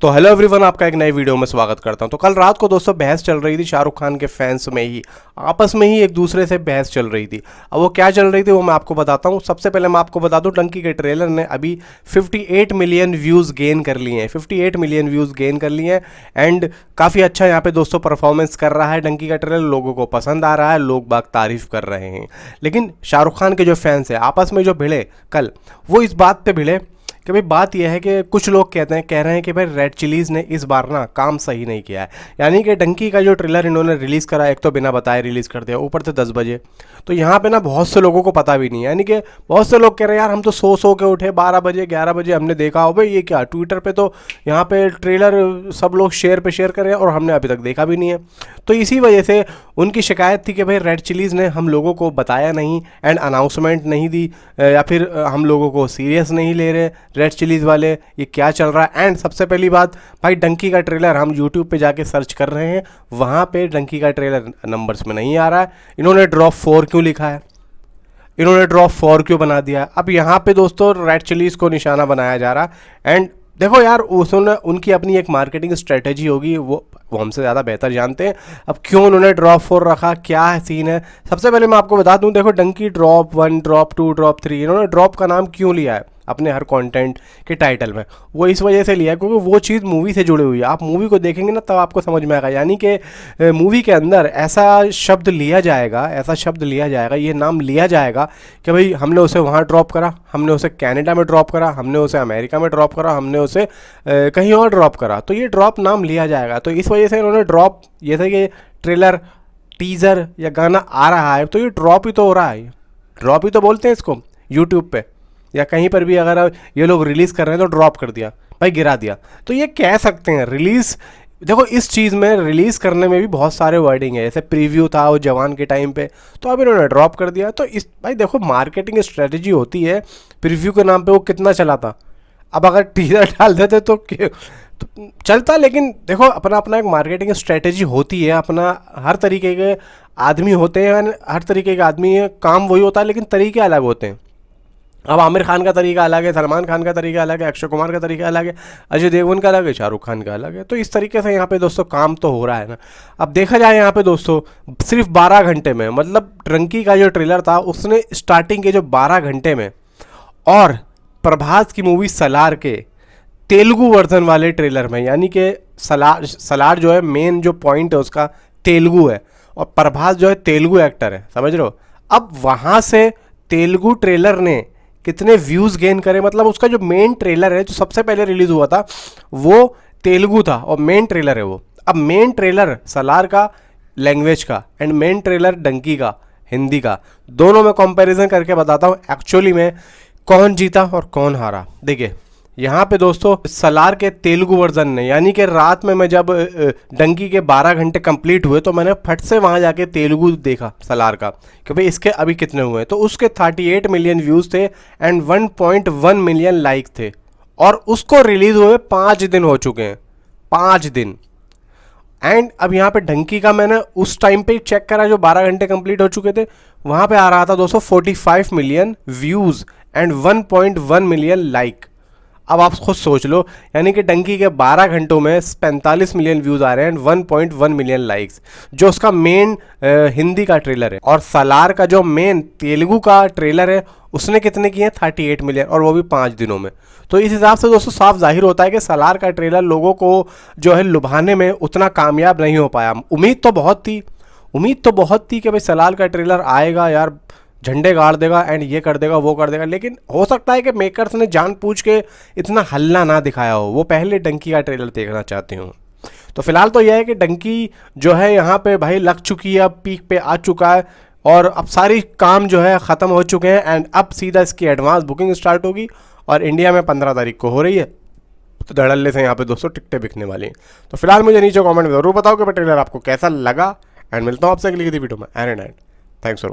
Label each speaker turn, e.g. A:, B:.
A: तो hello everyone, आपका एक नई वीडियो में स्वागत करता हूं। तो कल रात को दोस्तों बहस चल रही थी शाहरुख खान के फैंस में ही, आपस में ही एक दूसरे से बहस चल रही थी। अब वो क्या चल रही थी वो मैं आपको बताता हूं। सबसे पहले मैं आपको बता दूं, डंकी के ट्रेलर ने अभी 58 मिलियन व्यूज़ गेन कर लिए हैं, 58 मिलियन व्यूज़ गेन कर लिए हैं। एंड काफ़ी अच्छा यहाँ पे दोस्तों परफॉर्मेंस कर रहा है डंकी का ट्रेलर, लोगों को पसंद आ रहा है, लोग बाग तारीफ कर रहे हैं। लेकिन शाहरुख खान के जो फैंस हैं आपस में जो भिड़े कल, वो इस बात पे भिड़े कि भाई बात यह है कि कुछ लोग कह रहे हैं कि भाई रेड चिलीज़ ने इस बार ना काम सही नहीं किया है। यानी कि डंकी का जो ट्रेलर इन्होंने रिलीज़ करा, एक तो बिना बताए रिलीज़ कर दिया, ऊपर से 10 बजे। तो यहाँ पे ना बहुत से लोगों को पता भी नहीं है। यानी कि बहुत से लोग कह रहे हैं यार हम तो सो के उठे, 12 बजे 11 बजे हमने देखा हो भाई ये क्या, ट्विटर पे तो यहाँ पे ट्रेलर सब लोग शेयर कर रहे हैं और हमने अभी तक देखा भी नहीं है। तो इसी वजह से उनकी शिकायत थी कि भाई रेड चिलीज़ ने हम लोगों को बताया नहीं एंड अनाउंसमेंट नहीं दी, या फिर हम लोगों को सीरियस नहीं ले रहे रेड चिलीज़ वाले, ये क्या चल रहा है। एंड सबसे पहली बात भाई, डंकी का ट्रेलर हम यूट्यूब पे जाके सर्च कर रहे हैं, वहाँ पे डंकी का ट्रेलर नंबर्स में नहीं आ रहा है। इन्होंने ड्रॉप 4 क्यों लिखा है, इन्होंने ड्रॉप 4 क्यों बना दिया है। अब यहाँ पे दोस्तों रेड चिलीज़ को निशाना बनाया जा रहा है। एंड देखो यार, उसने उनकी अपनी एक मार्केटिंग स्ट्रेटेजी होगी, वो हमसे ज़्यादा बेहतर जानते हैं। अब क्यों उन्होंने ड्रॉप 4 रखा, क्या सीन है। सबसे पहले मैं आपको बता दूं, देखो डंकी ड्रॉप 1, ड्रॉप 2, ड्रॉप 3, इन्होंने ड्रॉप का नाम क्यों लिया है अपने हर कंटेंट के टाइटल में, वो इस वजह से लिया है क्योंकि वो चीज़ मूवी से जुड़ी हुई है। आप मूवी को देखेंगे ना तब आपको समझ में आएगा। यानी कि मूवी के अंदर ऐसा शब्द लिया जाएगा, ये नाम लिया जाएगा कि भाई हमने उसे वहाँ ड्रॉप करा, हमने उसे कनाडा में ड्रॉप करा, हमने उसे अमेरिका में ड्रॉप करा, हमने उसे कहीं और ड्रॉप करा। तो ये ड्रॉप नाम लिया जाएगा। तो इस वजह से इन्होंने ड्रॉप, जैसे कि ट्रेलर, टीज़र या गाना आ रहा है तो ये ड्रॉप ही तो हो रहा है, ड्रॉप ही तो बोलते हैं इसको यूट्यूब पे या कहीं पर भी। अगर ये लोग रिलीज़ कर रहे हैं तो ड्रॉप कर दिया भाई, गिरा दिया, तो ये कह सकते हैं रिलीज़। देखो इस चीज़ में रिलीज़ करने में भी बहुत सारे वर्डिंग है, जैसे प्रीव्यू था वो जवान के टाइम पे, तो अब इन्होंने ड्रॉप कर दिया। तो इस भाई देखो मार्केटिंग स्ट्रेटजी होती है, प्रीव्यू के नाम पे वो कितना चला था। अब अगर टीजर डाल देते तो चलता, लेकिन देखो अपना अपना एक मार्केटिंग स्ट्रेटजी होती है, अपना हर तरीके के आदमी होते हैं, हर तरीके के आदमी है, काम वही होता है लेकिन तरीके अलग होते हैं। अब आमिर खान का तरीका अलग है, सलमान खान का तरीका अलग है, अक्षय कुमार का तरीका अलग है, अजय देवगन का अलग है, शाहरुख खान का अलग है। तो इस तरीके से यहाँ पे दोस्तों काम तो हो रहा है ना। अब देखा जाए यहाँ पे दोस्तों सिर्फ 12 घंटे में, मतलब डंकी का जो ट्रेलर था उसने स्टार्टिंग के जो 12 घंटे में और प्रभास की मूवी सलार के तेलुगु वर्जन वाले ट्रेलर में, यानी कि सलार जो है मेन जो पॉइंट है उसका तेलुगु है और प्रभास जो है तेलुगु एक्टर है, समझ रहे हो। अब वहाँ से तेलुगु ट्रेलर ने कितने व्यूज़ गेन करे, मतलब उसका जो मेन ट्रेलर है जो सबसे पहले रिलीज़ हुआ था वो तेलुगु था और मेन ट्रेलर है वो। अब मेन ट्रेलर सलार का लैंग्वेज का एंड मेन ट्रेलर डंकी का हिंदी का, दोनों में कंपैरिजन करके बताता हूँ एक्चुअली में कौन जीता और कौन हारा। देखिए यहाँ पे दोस्तों सलार के तेलुगु वर्जन ने, यानी कि रात में मैं जब डंकी के 12 घंटे कंप्लीट हुए तो मैंने फट से वहाँ जाके तेलुगु देखा सलार का कि भाई इसके अभी कितने हुए। तो उसके 38 मिलियन व्यूज़ थे एंड 1.1 मिलियन लाइक थे और उसको रिलीज़ हुए 5 दिन हो चुके हैं, 5 दिन। एंड अब यहाँ पे डंकी का मैंने उस टाइम पे चेक करा जो 12 घंटे कंप्लीट हो चुके थे, वहाँ पे आ रहा था दोस्तों 45 million views and 1.1 million like. अब आप खुद सोच लो, यानी कि डंकी के 12 घंटों में 45 मिलियन व्यूज़ आ रहे हैं एंड 1.1 मिलियन लाइक्स, जो उसका मेन हिंदी का ट्रेलर है। और सलार का जो मेन तेलुगु का ट्रेलर है उसने कितने किए हैं, 38 मिलियन, और वो भी 5 दिनों में। तो इस हिसाब से दोस्तों साफ जाहिर होता है कि सलार का ट्रेलर लोगों को जो है लुभाने में उतना कामयाब नहीं हो पाया। उम्मीद तो बहुत थी कि भाई सलार का ट्रेलर आएगा यार, झंडे गाड़ देगा एंड ये कर देगा वो कर देगा, लेकिन हो सकता है कि मेकर्स ने जानबूझ के इतना हल्ला ना दिखाया हो, वो पहले डंकी का ट्रेलर देखना चाहते हो। तो फिलहाल तो यह है कि डंकी जो है यहाँ पे भाई लग चुकी है, अब पीक पे आ चुका है और अब सारी काम जो है ख़त्म हो चुके हैं एंड अब सीधा इसकी एडवांस बुकिंग स्टार्ट होगी और इंडिया में 15 तारीख को हो रही है। तो धड़ल्ले से यहाँ पे दोस्तों टिकटें बिकने वाली हैं। तो फिलहाल मुझे नीचे कमेंट में ज़रूर बताओ कि ट्रेलर आपको कैसा लगा एंड मिलता हूँ आपसे अगली वीडियो में। And thanks for